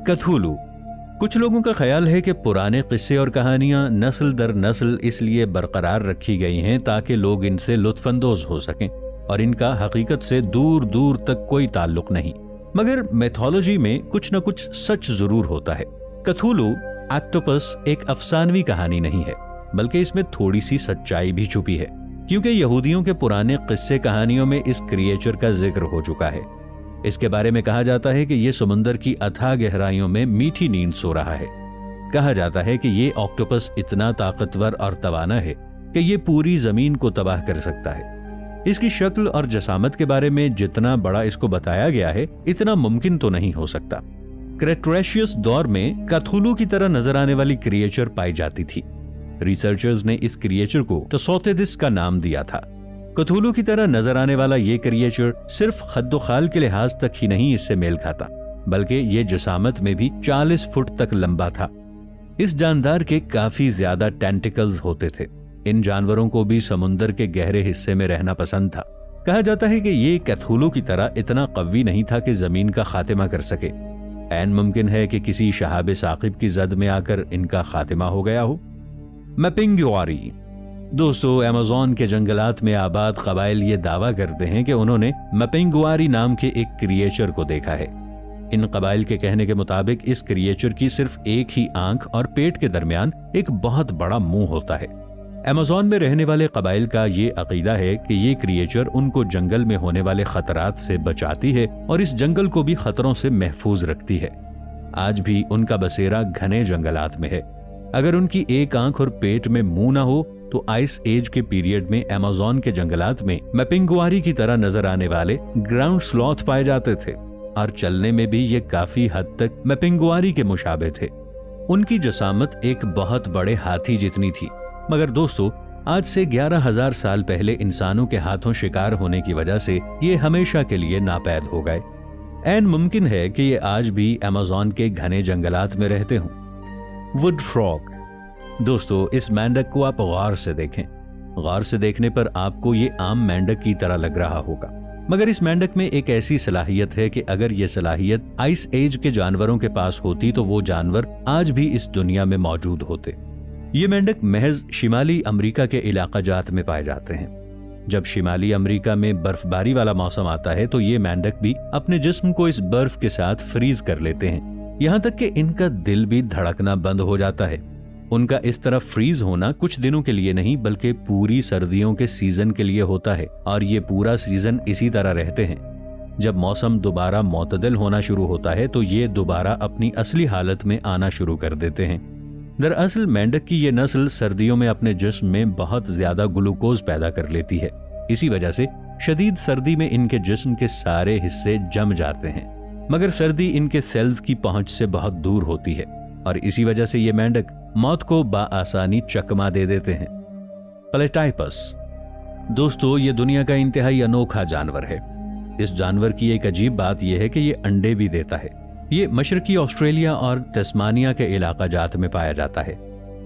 कथूलू। कुछ लोगों का ख्याल है कि पुराने किस्से और कहानियां नस्ल दर नस्ल इसलिए बरकरार रखी गई हैं ताकि लोग इनसे लुत्फानंदोज हो सकें और इनका हकीकत से दूर दूर तक कोई ताल्लुक नहीं। मगर मैथोलॉजी में कुछ न कुछ सच जरूर होता है। कथूलू ऑक्टोपस एक अफसानवी कहानी नहीं है, बल्कि इसमें थोड़ी सी सच्चाई भी छुपी है, क्योंकि यहूदियों के पुराने किस्से कहानियों में इस क्रिएचर का जिक्र हो चुका है। इसके बारे में कहा जाता है कि ये समुंदर की अथाह गहराइयों में मीठी नींद सो रहा है। कहा जाता है कि ये ऑक्टोपस इतना ताकतवर और तवाना है कि ये पूरी जमीन को तबाह कर सकता है। इसकी शक्ल और जसामत के बारे में जितना बड़ा इसको बताया गया है, इतना मुमकिन तो नहीं हो सकता। क्रेटेशियस दौर में कथूलू की तरह नजर आने वाली क्रिएचर पाई जाती थी। रिसर्चर्स ने इस क्रिएचर को टसोथेदिस का नाम दिया था। कथूलू की तरह नजर आने वाला ये क्रिएचर सिर्फ खद्दोखाल के लिहाज तक ही नहीं इससे मेल खाता, बल्कि ये जसामत में भी 40 फुट तक लंबा था। इस जानदार के काफी ज्यादा टेंटिकल्स होते थे। इन जानवरों को भी समुंदर के गहरे हिस्से में रहना पसंद था। कहा जाता है कि ये कथूलू की तरह इतना कवी नहीं था कि जमीन का खात्मा कर सके। ऐन मुमकिन है कि किसी शहाब साकिब की जद में आकर इनका खात्मा हो गया हो। मपिंगुआरी। दोस्तों, अमेज़न के जंगलात में आबाद कबाइल ये दावा करते हैं कि उन्होंने मपिंगुआरी नाम के एक क्रिएचर को देखा है। इन कबाइल के कहने के मुताबिक इस क्रिएचर की सिर्फ एक ही आंख और पेट के दरमियान एक बहुत बड़ा मुंह होता है। अमेज़न में रहने वाले कबाइल का ये अकीदा है कि ये क्रिएचर उनको जंगल में होने वाले खतरात से बचाती है और इस जंगल को भी खतरों से महफूज रखती है। आज भी उनका बसेरा घने जंगलात में है। अगर उनकी एक आंख और पेट में मुंह ना हो तो आइस एज के पीरियड में अमेज़न के जंगलात में मपिंगुआरी की तरह नजर आने वाले ग्राउंड स्लॉथ पाए जाते थे और चलने में भी ये काफी हद तक मपिंगुआरी के मुशाबे थे। उनकी जसामत एक बहुत बड़े हाथी जितनी थी। मगर दोस्तों, आज से 11,000 साल पहले इंसानों के हाथों शिकार होने की वजह से ये हमेशा के लिए नापैद हो गए। ऐन मुमकिन है कि ये आज भी अमेज़न के घने जंगलात में रहते हों। Would frog. दोस्तों, इस मेंढक को आप गौर से देखें। गौर से देखने पर आपको ये आम मेंढक की तरह लग रहा होगा, मगर इस मेंढक में एक ऐसी सलाहियत है कि अगर ये सलाहियत आइस एज के जानवरों के पास होती तो वो जानवर आज भी इस दुनिया में मौजूद होते। ये मेंढक महज शिमाली अमेरिका के इलाका जात में पाए जाते हैं। जब शिमाली अमेरिका में बर्फबारी वाला मौसम आता है तो ये मेंढक भी अपने जिस्म को इस बर्फ के साथ फ्रीज कर लेते हैं, यहाँ तक कि इनका दिल भी धड़कना बंद हो जाता है। उनका इस तरह फ्रीज होना कुछ दिनों के लिए नहीं बल्कि पूरी सर्दियों के सीजन के लिए होता है और ये पूरा सीजन इसी तरह रहते हैं। जब मौसम दोबारा मोतदिल होना शुरू होता है तो ये दोबारा अपनी असली हालत में आना शुरू कर देते हैं। दरअसल मेंढक की ये नस्ल सर्दियों में अपने जिस्म में बहुत ज्यादा ग्लूकोज पैदा कर लेती है। इसी वजह से शदीद सर्दी में इनके जिस्म के सारे हिस्से जम जाते हैं, मगर सर्दी इनके सेल्स की पहुंच से बहुत दूर होती है और इसी वजह से ये मेंढक मौत को बाआसानी चकमा दे देते हैं। प्लेटाइपस। दोस्तों, ये दुनिया का इंतहाई अनोखा जानवर है। इस जानवर की एक अजीब बात यह है कि ये अंडे भी देता है। ये मशरकी ऑस्ट्रेलिया और तस्मानिया के इलाका जात में पाया जाता है।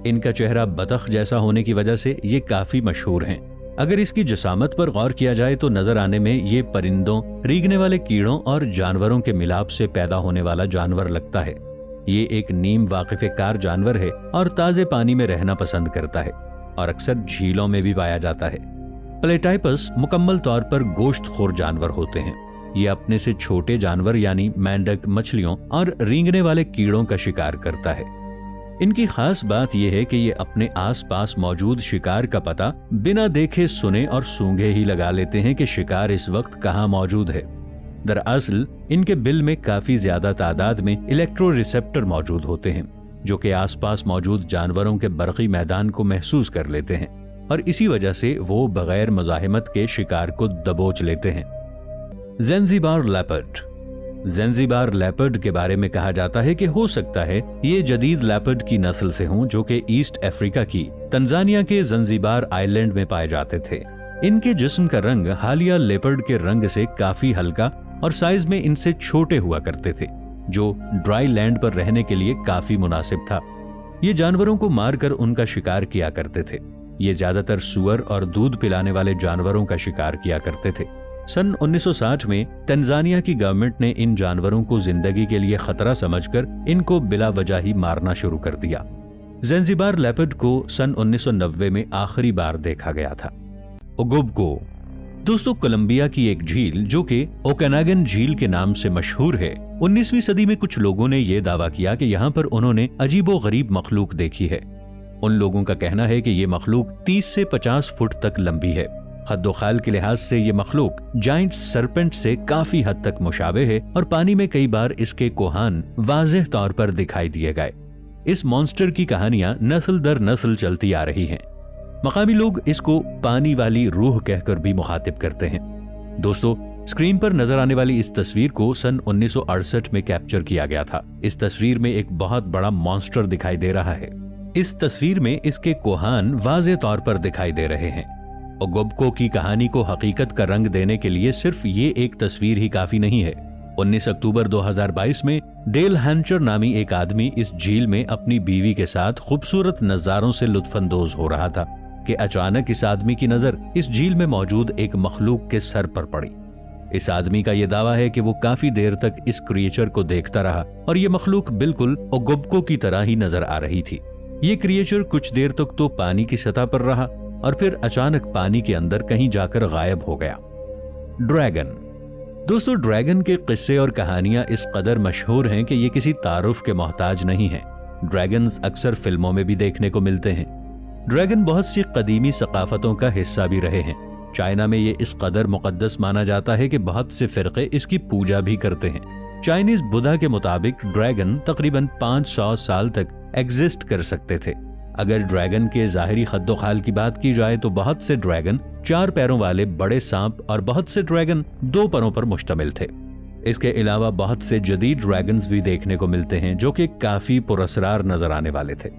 इनका चेहरा बतख जैसा होने की वजह से ये काफी मशहूर हैं। अगर इसकी जसामत पर गौर किया जाए तो नजर आने में ये परिंदों, रेंगने वाले कीड़ों और जानवरों के मिलाप से पैदा होने वाला जानवर लगता है। ये एक नीम वाकिफ़-ए-कार जानवर है और ताजे पानी में रहना पसंद करता है और अक्सर झीलों में भी पाया जाता है। प्लेटाइपस मुकम्मल तौर पर गोश्तखोर जानवर होते हैं। ये अपने से छोटे जानवर यानी मेंढक, मछलियों और रेंगने वाले कीड़ों का शिकार करता है। इनकी खास बात यह है कि ये अपने आसपास मौजूद शिकार का पता बिना देखे सुने और सूंघे ही लगा लेते हैं कि शिकार इस वक्त कहाँ मौजूद है। दरअसल इनके बिल में काफी ज्यादा तादाद में इलेक्ट्रो रिसेप्टर मौजूद होते हैं जो कि आसपास मौजूद जानवरों के बरक़ी मैदान को महसूस कर लेते हैं और इसी वजह से वो बगैर मुज़ाहिमत के शिकार को दबोच लेते हैं। ज़ैंज़िबार लेपर्ड। ज़ैंज़िबार लेपर्ड के बारे में कहा जाता है कि हो सकता है ये जदीद लेपर्ड की नस्ल से हों जो कि ईस्ट अफ्रीका की तंजानिया के ज़ैंज़िबार आइलैंड में पाए जाते थे। इनके जिस्म का रंग हालिया लेपर्ड के रंग से काफी हल्का और साइज में इनसे छोटे हुआ करते थे, जो ड्राई लैंड पर रहने के लिए काफी मुनासिब था। ये जानवरों को मारकर उनका शिकार किया करते थे। ये ज्यादातर सुअर और दूध पिलाने वाले जानवरों का शिकार किया करते थे। सन 1960 में तंजानिया की गवर्नमेंट ने इन जानवरों को जिंदगी के लिए खतरा समझकर इनको बिला वजह ही मारना शुरू कर दिया। ज़ैंज़िबार लेपर्ड को सन 1990 में आखिरी बार देखा गया था। ओगोबको दोस्तों, कोलंबिया की एक झील जो कि ओकेनागन झील के नाम से मशहूर है। 19वीं सदी में कुछ लोगों ने यह दावा किया कि यहाँ पर उन्होंने अजीबो गरीब मखलूक देखी है। उन लोगों का कहना है कि ये मखलूक 30 से 50 फुट तक लंबी है। खद्दोखाल के लिहाज से ये मखलूक जाइंट सरपेंट से काफी हद तक मुशाबे है और पानी में कई बार इसके कोहान वाज़ेह तौर पर दिखाई दिए गए। इस मॉन्स्टर की कहानियां नस्ल दर नस्ल चलती आ रही हैं। मकामी लोग इसको पानी वाली रूह कहकर भी मुखातिब करते हैं। दोस्तों, स्क्रीन पर नजर आने वाली इस तस्वीर को सन 1968 में कैप्चर किया गया था। इस तस्वीर में एक बहुत बड़ा मॉन्स्टर दिखाई दे रहा है। इस तस्वीर में इसके कोहान वाज़ेह तौर पर दिखाई दे रहे हैं। ओगोबको की कहानी को हकीकत का रंग देने के लिए सिर्फ ये एक तस्वीर ही काफी नहीं है। 19 अक्टूबर 2022 में डेल हैंचर नामी एक आदमी इस झील में अपनी बीवी के साथ खूबसूरत नजारों से लुत्फानंदोज हो रहा था कि अचानक इस आदमी की नजर इस झील में मौजूद एक मखलूक के सर पर पड़ी। इस आदमी का यह दावा है कि वो काफी देर तक इस क्रिएचर को देखता रहा और ये मखलूक बिल्कुल ओगोबको की तरह ही नजर आ रही थी। ये क्रिएचर कुछ देर तक तो पानी की सतह पर रहा और फिर अचानक पानी के अंदर कहीं जाकर गायब हो गया। ड्रैगन दोस्तों, ड्रैगन के किस्से और कहानियां इस कदर मशहूर हैं कि ये किसी तारुफ के मोहताज नहीं हैं। ड्रैगन्स अक्सर फिल्मों में भी देखने को मिलते हैं। ड्रैगन बहुत सी कदीमी सकाफतों का हिस्सा भी रहे हैं। चाइना में ये इस कदर मुकद्दस माना जाता है कि बहुत से फिरके इसकी पूजा भी करते हैं। चाइनीज बुद्धा के मुताबिक ड्रैगन तकरीबन 500 साल तक एग्जिस्ट कर सकते थे। अगर ड्रैगन के ज़ाहिरी खद्दोखाल की बात की जाए तो बहुत से ड्रैगन 4 पैरों वाले बड़े सांप और बहुत से ड्रैगन 2 परों पर मुश्तमिल थे। इसके अलावा बहुत से जदीद ड्रैगन्स भी देखने को मिलते हैं जो कि काफी पुरअसरार नजर आने वाले थे।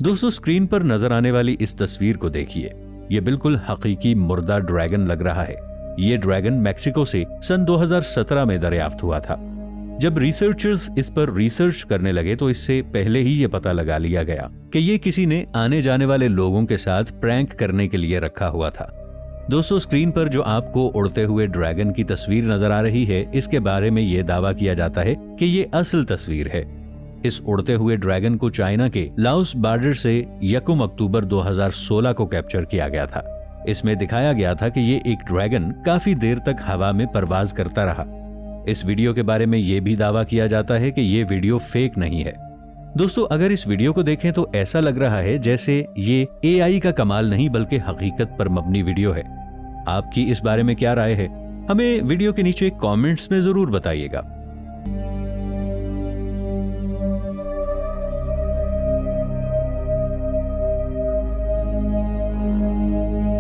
दोस्तों, स्क्रीन पर नजर आने वाली इस तस्वीर को देखिए। ये बिल्कुल हकीकी मुर्दा ड्रैगन लग रहा है। ये ड्रैगन मैक्सिको से सन 2017 में दरियाफ्त हुआ था। जब रिसर्चर्स इस पर रिसर्च करने लगे तो इससे पहले ही ये पता लगा लिया गया कि ये किसी ने आने जाने वाले लोगों के साथ प्रैंक करने के लिए रखा हुआ था। दोस्तों, स्क्रीन पर जो आपको उड़ते हुए ड्रैगन की तस्वीर नजर आ रही है, इसके बारे में ये दावा किया जाता है कि ये असल तस्वीर है। इस उड़ते हुए ड्रैगन को चाइना के लाओस बॉर्डर से 1 अक्टूबर 2016 को कैप्चर किया गया था। इसमें दिखाया गया था कि ये एक ड्रैगन काफी देर तक हवा में परवाज करता रहा। इस वीडियो के बारे में यह भी दावा किया जाता है कि ये वीडियो फेक नहीं है। दोस्तों, अगर इस वीडियो को देखें तो ऐसा लग रहा है जैसे ये AI का कमाल नहीं बल्कि हकीकत पर मबनी वीडियो है। आपकी इस बारे में क्या राय है? हमें वीडियो के नीचे कमेंट्स में जरूर बताइएगा।